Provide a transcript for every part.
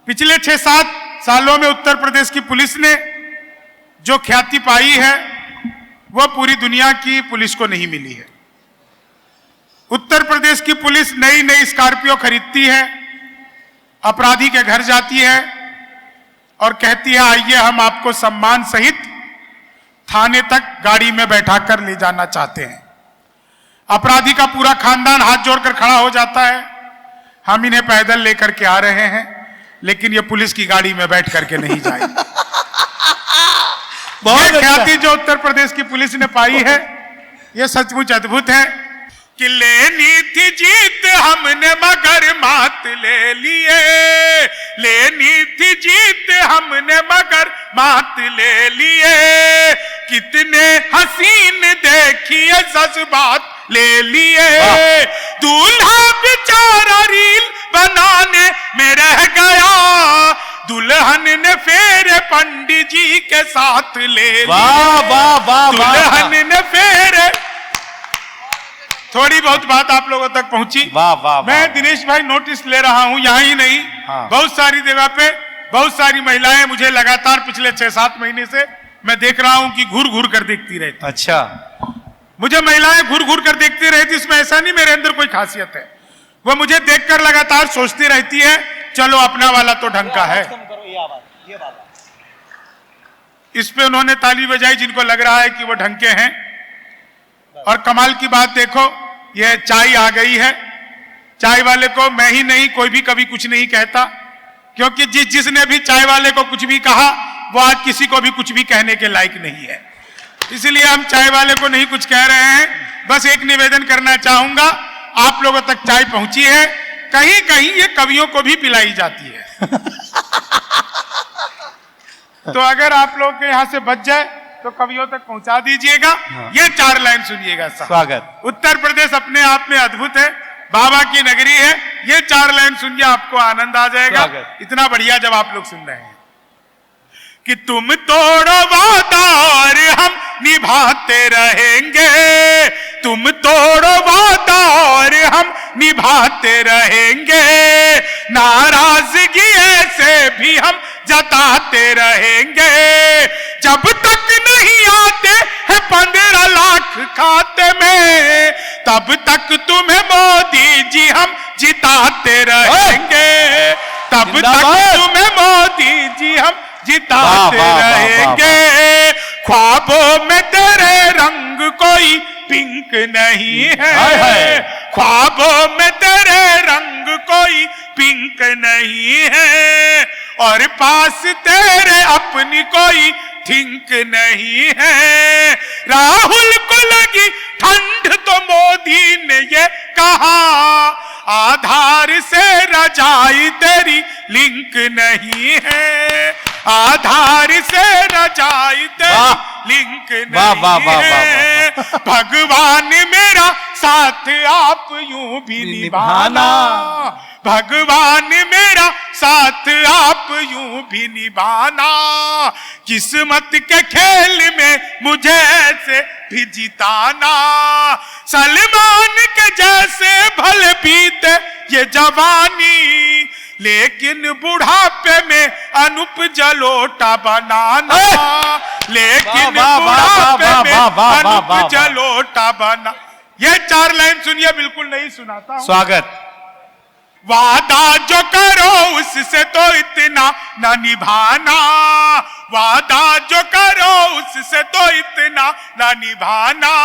पिछले 6-7 सालों में उत्तर प्रदेश की पुलिस ने जो ख्याति पाई है वह पूरी दुनिया की पुलिस को नहीं मिली है। उत्तर प्रदेश की पुलिस नई नई स्कॉर्पियो खरीदती है, अपराधी के घर जाती है और कहती है आइए हम आपको सम्मान सहित थाने तक गाड़ी में बैठाकर ले जाना चाहते हैं। अपराधी का पूरा खानदान हाथ जोड़कर खड़ा हो जाता है, हम इन्हें पैदल लेकर के आ रहे हैं लेकिन ये पुलिस की गाड़ी में बैठ करके नहीं जाएंगे। बहुत ख्याति जो उत्तर प्रदेश की पुलिस ने पाई है ये सचमुच अद्भुत है कि लेनी थी जीत हमने मगर मात ले लिए, लेनी थी जीत हमने मगर मात ले लिए, कितने हसीन देखिए जज्बात ले लिए, दूल्हा बेचारा रील बनाने में रह गया, दुल्हन ने फेरे पंडित जी के साथ ले लिए। वाह वाह वाह, दुल्हन ने फेरे। थोड़ी बहुत बात आप लोगों तक पहुंची। वाह वाह। मैं दिनेश भाई नोटिस ले रहा हूं, यहां ही नहीं हाँ। बहुत सारी जगह पे बहुत सारी महिलाएं मुझे लगातार पिछले 6-7 महीने से मैं देख रहा हूं कि घूर घूर कर देखती रहती। अच्छा, मुझे महिलाएं घूर घूर कर देखती रहती, इसमें ऐसा नहीं मेरे अंदर कोई खासियत है, वो मुझे देखकर लगातार सोचती रहती है चलो अपना वाला तो ढंग का है। इस पे उन्होंने ताली बजाई जिनको लग रहा है कि वो ढंग के हैं। और कमाल की बात देखो, ये चाय आ गई है, चाय वाले को मैं ही नहीं कोई भी कभी कुछ नहीं कहता, क्योंकि जिसने भी चाय वाले को कुछ भी कहा वो आज किसी को भी कुछ भी कहने के लायक नहीं है, इसलिए हम चाय वाले को नहीं कुछ कह रहे हैं। बस एक निवेदन करना चाहूंगा, आप लोगों तक चाय पहुंची है, कहीं कहीं ये कवियों को भी पिलाई जाती है। तो अगर आप लोग के यहां से बच जाए तो कवियों तक पहुंचा दीजिएगा। हाँ। ये 4 लाइन सुनिएगा साहब। स्वागत। उत्तर प्रदेश अपने आप में अद्भुत है, बाबा की नगरी है, ये 4 लाइन सुनिए आपको आनंद आ जाएगा। इतना बढ़िया जब आप लोग सुन रहे हैं कि तुम तोड़ो वादा और हम निभाते रहेंगे, तुम तोड़ो वादा और हम निभाते रहेंगे, नाराजगी ऐसे भी हम जताते रहेंगे, जब तक नहीं आते हैं 15 लाख खाते में तब तक तुम्हें मोदी जी हम जिताते रहेंगे, तब तक तुम्हें मोदी जी हम जिताते रहेंगे, ख्वाबों में तेरे रंग कोई पिंक नहीं है, ख्वाबों में तेरे रंग कोई पिंक नहीं है, और पास तेरे अपनी कोई थिंक नहीं है, राहुल को लगी ठंड तो मोदी ने ये कहा, आधार से रजाई तेरी लिंक नहीं है, आधार से रजाई तेरी लिंक नहीं है, भगवान मेरा साथ आप यूं भी निभाना, भगवान मेरा साथ आप यूं भी निभाना, किस्मत के खेल में मुझे ऐसे भी जिताना, सलमान के जैसे भले बीते ये जवानी, लेकिन बुढ़ापे में अनूप जलोटा बनाना, लेकिन बुढ़ापे में अनूप जलोटा बना। ये 4 लाइन सुनिए, बिल्कुल नहीं सुनाता हूं। स्वागत। वादा जो करो उससे तो इतना न निभाना, वादा जो करो उससे तो इतना न निभाना,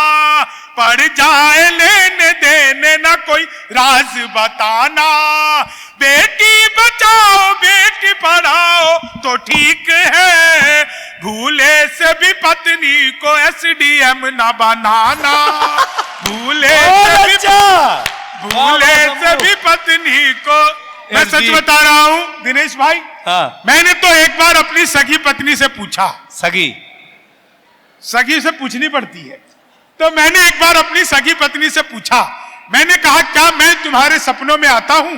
पड़ जाए लेने देने न कोई राज बताना, बेटी बचाओ बेटी पढ़ाओ तो ठीक है, भूले से भी पत्नी को SDM न बनाना, भूले से भी पत्नी को। मैं सच बता रहा हूं दिनेश भाई, हाँ। मैंने तो एक बार अपनी सगी पत्नी से पूछा, सगी से पूछनी पड़ती है, तो मैंने एक बार अपनी सगी पत्नी से पूछा, मैंने कहा क्या मैं तुम्हारे सपनों में आता हूं?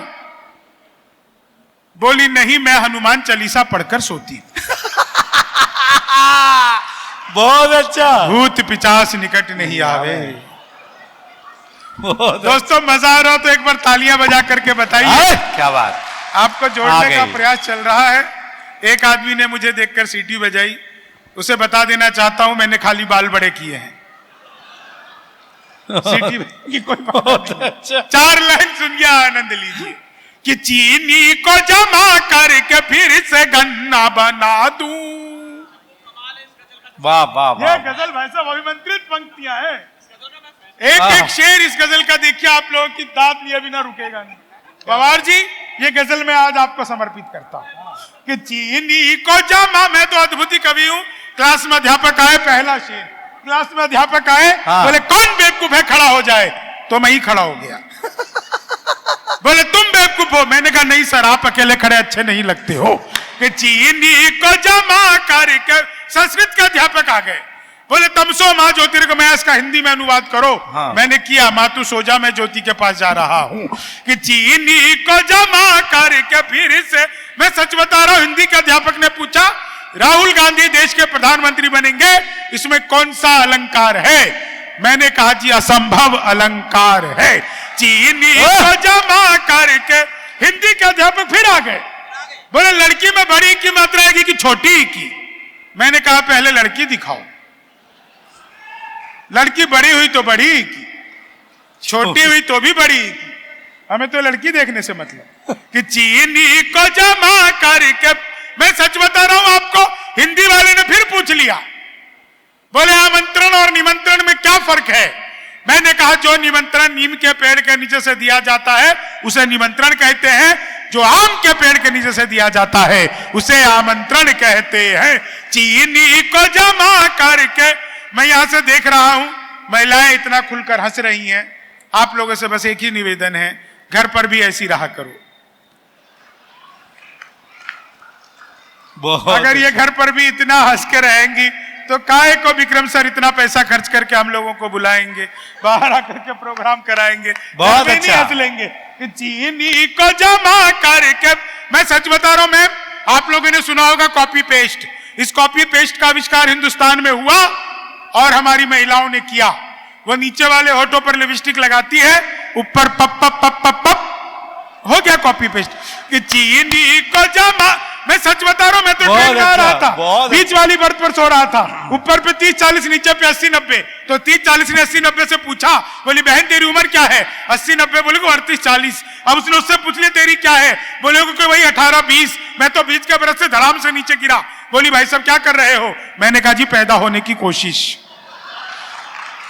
बोली नहीं, मैं हनुमान चालीसा पढ़कर सोती। बहुत अच्छा। भूत पिशाच निकट नहीं आवे। दोस्तों मजा आ रहा हो तो एक बार तालियां बजा करके बताइए। क्या बात। आपको जोड़ने का प्रयास चल रहा है। एक आदमी ने मुझे देखकर सीटी बजाई, उसे बता देना चाहता हूं मैंने खाली बाल बड़े किए हैं। सीटी की कोई बात नहीं। अच्छा। 4 लाइन सुन के आनंद लीजिए कि चीनी को जमा करके फिर से गन्ना बना दूं। वाह वाह ये वाह। गजल भाई साहब अभिमंत्रित पंक्तियां हैं। एक एक शेर इस गजल का देखिए, आप लोगों की दांत लिए बिना रुकेगा नहीं। पवार जी, ये गजल मैं आज आपको समर्पित करता हूं कि चीनी को जमा। मैं तो अद्भुत कवि हूं। क्लास में अध्यापक आए, पहला शेर, क्लास में अध्यापक आए, बोले कौन बेवकूफ है खड़ा हो जाए, तो मैं ही खड़ा हो गया। बोले तुम बेवकूफ हो, मैंने कहा नहीं सर, आप अकेले खड़े अच्छे नहीं लगते हो। कि चीनी को जमा करके, संस्कृत के अध्यापक आ गए, बोले तमसो माँ ज्योतिर्गमय मैं इसका हिंदी में अनुवाद करो। हाँ। मैंने किया, मातु सो जा मैं ज्योति के पास जा रहा हूं। कि चीनी को जमा करके फिर से, मैं सच बता रहा हूं। हिंदी के अध्यापक ने पूछा राहुल गांधी देश के प्रधानमंत्री बनेंगे, इसमें कौन सा अलंकार है? मैंने कहा जी असंभव अलंकार है। चीनी को जमा करके, हिंदी के अध्यापक फिर आ गए, बोले लड़की में बड़ी की मात्रा आएगी कि छोटी की? मैंने कहा पहले लड़की दिखाओ। लड़की बड़ी हुई तो बड़ी की, छोटी हुई तो भी बड़ी की, हमें तो लड़की देखने से मतलब। कि चीनी को जमा करके, मैं सच बता रहा हूं आपको, हिंदी वाले ने फिर पूछ लिया, बोले आमंत्रण और निमंत्रण में क्या फर्क है? मैंने कहा जो निमंत्रण नीम के पेड़ के नीचे से दिया जाता है उसे निमंत्रण कहते हैं, जो आम के पेड़ के नीचे से दिया जाता है उसे आमंत्रण कहते हैं। चीनी को जमा करके, मैं यहां से देख रहा हूं महिलाएं इतना खुलकर हंस रही हैं। आप लोगों से बस एक ही निवेदन है, घर पर भी ऐसी रहा करो। अगर ये घर पर भी इतना हंस के रहेंगी तो काहे को विक्रम सर इतना पैसा खर्च करके हम लोगों को बुलाएंगे, बाहर आकर के प्रोग्राम कराएंगे, बहुत अच्छा हंस लेंगे। चीनी को जमा करके, मैं सच बता रहा हूं मैम, आप लोगों ने सुना होगा कॉपी पेस्ट। इस कॉपी पेस्ट का आविष्कार हिंदुस्तान में हुआ और हमारी महिलाओं ने किया। वो नीचे वाले होठों पर लिपस्टिक लगाती है, ऊपर पप पप पप पप पप, हो गया कॉपी पेस्ट। कि चीनी को जमा, मैं सच बता रहा हूं, मैं तो ट्रेन में आ रहा था, बीच वाली बर्थ पर सो रहा था, ऊपर पे 30-40, नीचे पे 80-90। तो 30-40 ने 80-90 से पूछा, बोली बहन तेरी उम्र क्या है? 80-90 बोले को 38-40। अब उसने उससे पूछ लिया तेरी क्या है? बोले को वही 18-20। मैं तो बीच के बरस से धड़ाम से नीचे गिरा। बोली भाई साहब क्या कर रहे हो? मैंने कहा जी पैदा होने की कोशिश।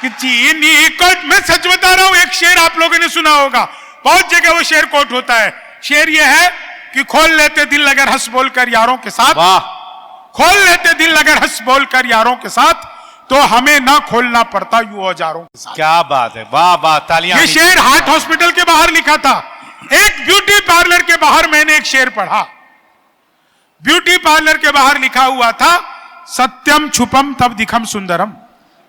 कि चीनी को, मैं सच बता रहा हूं, एक शेर आप लोगों ने सुना होगा, बहुत जगह वो शेर कोट होता है। शेर ये है कि खोल लेते दिल अगर हंस बोलकर यारों के साथ, खोल लेते दिल अगर हंस बोलकर यारों के साथ, तो हमें ना खोलना पड़ता यूं औजारों के साथ। क्या बात है, वाह वाह, तालियां। ये शेर हार्ट हॉस्पिटल के बाहर लिखा था। एक ब्यूटी पार्लर के बाहर मैंने एक शेर पढ़ा। ब्यूटी पार्लर के बाहर लिखा हुआ था, सत्यम छुपम तब दिखम सुंदरम।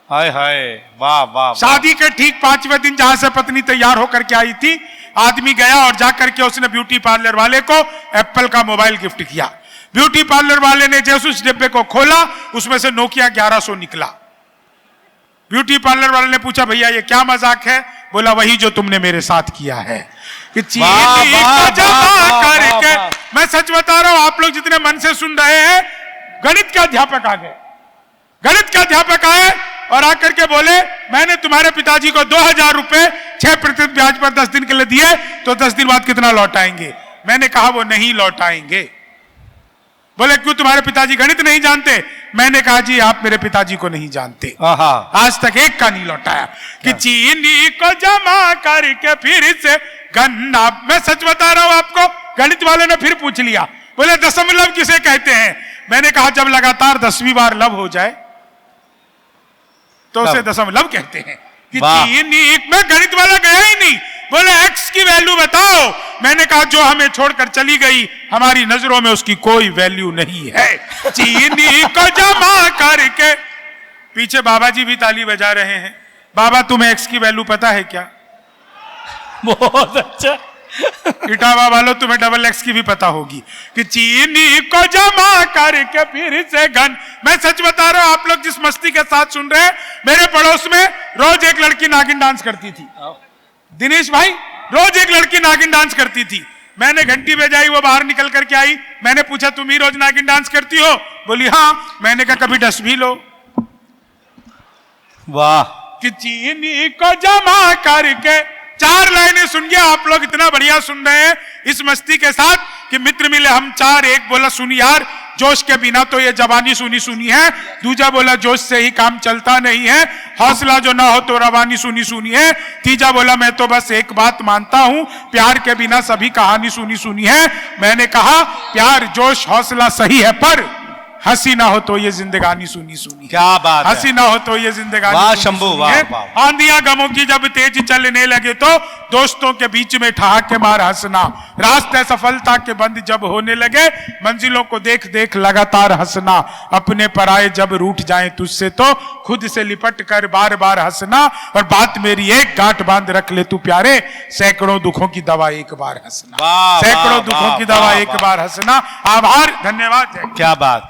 हाय हाय, वाह वाह। शादी के ठीक 5वें दिन जहां से पत्नी तैयार होकर के आई थी, आदमी गया और जाकर के उसने ब्यूटी पार्लर वाले को एप्पल का मोबाइल गिफ्ट किया। ब्यूटी पार्लर वाले ने जैसे उस डिब्बे को खोला, उसमें से नोकिया 1100 निकला। ब्यूटी पार्लर वाले ने पूछा भैया ये क्या मजाक है? बोला वही जो तुमने मेरे साथ किया है। कि चीनी को जमा करके, मैं सच बता रहा हूं, आप लोग जितने मन से सुन रहे हैं, गणित के अध्यापक आ गए। गणित के अध्यापक आए और आकर के बोले मैंने तुम्हारे पिताजी को 2000 रुपए 6% ब्याज पर 10 दिन के लिए दिए, तो 10 दिन बाद कितना लौटाएंगे? मैंने कहा वो नहीं लौटाएंगे। बोले क्यों, तुम्हारे पिताजी गणित नहीं जानते? मैंने कहा जी आप मेरे पिताजी को नहीं जानते, आज तक एक का नहीं लौटाया। कि चीनी को जमा करके फिर से गन्ना, मैं सच बता रहा हूं आपको, गणित वाले ने फिर पूछ लिया, बोले दशमलव किसे कहते हैं? मैंने कहा जब लगातार 10वीं बार लव हो जाए तो उसे दशमलव कहते हैं। कि चीनी में, गणित वाला गया ही नहीं, बोले एक्स की वैल्यू बताओ। मैंने कहा जो हमें छोड़कर चली गई, हमारी नजरों में उसकी कोई वैल्यू नहीं है। चीनी को जमा करके, पीछे बाबा जी भी ताली बजा रहे हैं। बाबा तुम्हें एक्स की वैल्यू पता है क्या? बहुत अच्छा। इटावा वालों तुम्हें डबल एक्स की भी पता होगी। कि चीनी को जमा करके फिर से घन, मैं सच बता रहा हूं, आप लोग जिस मस्ती के साथ सुन रहे हैं, मेरे पड़ोस में रोज एक लड़की नागिन डांस करती थी। दिनेश भाई, रोज एक लड़की नागिन डांस करती थी। मैंने घंटी बजाई, वो बाहर निकल करके आई। मैंने पूछा तुम ही रोज नागिन डांस करती हो? बोली हाँ। मैंने कहा कभी डस भी लो। वाह। कि चीनी को जमा करके, 4 लाइनें सुन गया आप लोग, इतना बढ़िया सुन रहे हैं इस मस्ती के साथ कि मित्र मिले हम 4। एक बोला सुन यार, जोश के बिना तो ये जवानी सुनी सुनी है। दूजा बोला जोश से ही काम चलता नहीं है, हौसला जो ना हो तो रवानी सुनी सुनी है। तीजा बोला मैं तो बस एक बात मानता हूं, प्यार के बिना सभी कहानी सुनी सुनी है। मैंने कहा प्यार जोश हौसला सही है, पर हंसी ना हो तो ये जिंदगानी सुनी सुनी। क्या बात है। हंसी ना हो तो ये जिंदगानी वाह सुनी शंभू, सुनी वाह, है। वाह। आंधियां गमों की जब तेज चलने लगे तो दोस्तों के बीच में ठहाके मार हंसना। रास्ते सफलता के बंद जब होने लगे, मंजिलों को देख देख लगातार हंसना। अपने पराये जब रूठ जाएं तुझसे तो खुद से लिपट कर बार बार हंसना। और बात मेरी एक गांठ बांध रख ले तू प्यारे, सैकड़ों दुखों की दवा एक बार हंसना। वाह, सैकड़ों वाह, दुखों वाह, की दवा वाह, एक वाह। बार हंसना। आभार, धन्यवाद। क्या बात।